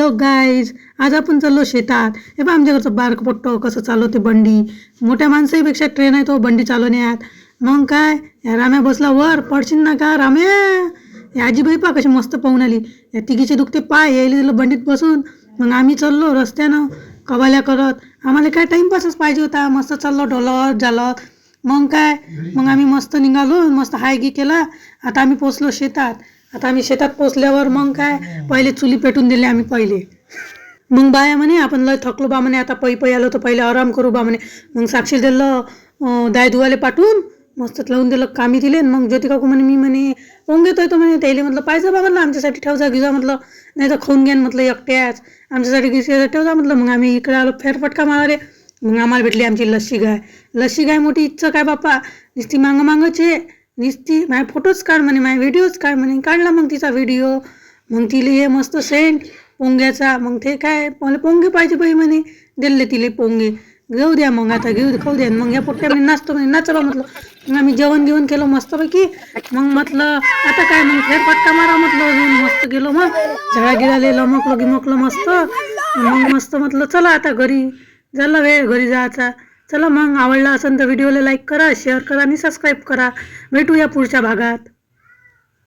Hello guys, आज आपण चाललो शेतात. हे बघ आमच्या घरचं बारकं पोट्ट कसं चालवते बंडी. मोठ्या माणसापेक्षा ट्रेन आहे तो बंडी चालवण्यात. मग काय या राम्या बसला वर, पडशील ना का राम्या. या आजीबाई पा कशी मस्त पाहून आली. या तिघीचे दुखते पाय यायला दिलं बंडीत बसून. मग आम्ही चाललो रस्त्यानं कवाल्या करत. आम्हाला काय टाईमपासच पाहिजे होता. मस्त चाललो ढोलत झालत. मग काय मग आम्ही मस्त निघालो, मस्त हाय गी केला. आता आम्ही पोचलो शेतात. आता आम्ही शेतात पोचल्यावर मग काय पहिले चुली पेटून दिले आम्ही पहिले. मग बाया म्हणे आपण लय थकलो बा म्हणे, आता पै आलो तर पहिले आराम करू बा म्हणे. मग साक्षी दिलं दाय धुवाले पाठवून मस्त लावून दिलं कामी दिले. मग ज्योती काकू म्हणे मी म्हणे पोंग येतोय तो म्हणे. त्याला म्हटलं पाहिजे बा म्हटलं आमच्यासाठी ठेवजा गिजा म्हटलं, नाही तर खाऊन घ्यान म्हटलं एकट्याच, आमच्यासाठी गिजा ठेवजा म्हटलं. मग आम्ही इकडे आलो फेरफटका माराले. मग आम्हाला भेटली आमची लस्सी गाय. लस्सी गाय मोठी इच्छा काय बापा, नुसती मागचे नुसती माझे फोटोच काढ म्हणे, माझे व्हिडिओज काढ म्हणे. काढला मग तिचा व्हिडिओ. मग तिला हे मस्त सेंट पोंग्याचा. मग ते काय मला पोंगे पाहिजे बाई म्हणे, दिले तिले पोंगे. घेऊ द्या मग आता घेऊ खाऊ द्या. मग या पोट्ट्या म्हणे नाचतो म्हणे, नाचा बा म्हटलं. मग आम्ही जेवण घेऊन केलं मस्तपैकी. मग म्हटलं आता काय मग फेरफटका मारा म्हटलं अजून. मस्त गेलो मग झळा गिळाले लमकलो गिमकलं मस्त. मग मस्त म्हटलं चला आता घरी, झाला वेळ घरी जायचा. चला मग आवडला असेल तर व्हिडिओला लाईक करा, शेअर करा आणि सबस्क्राईब करा. भेटूया पुढच्या भागात.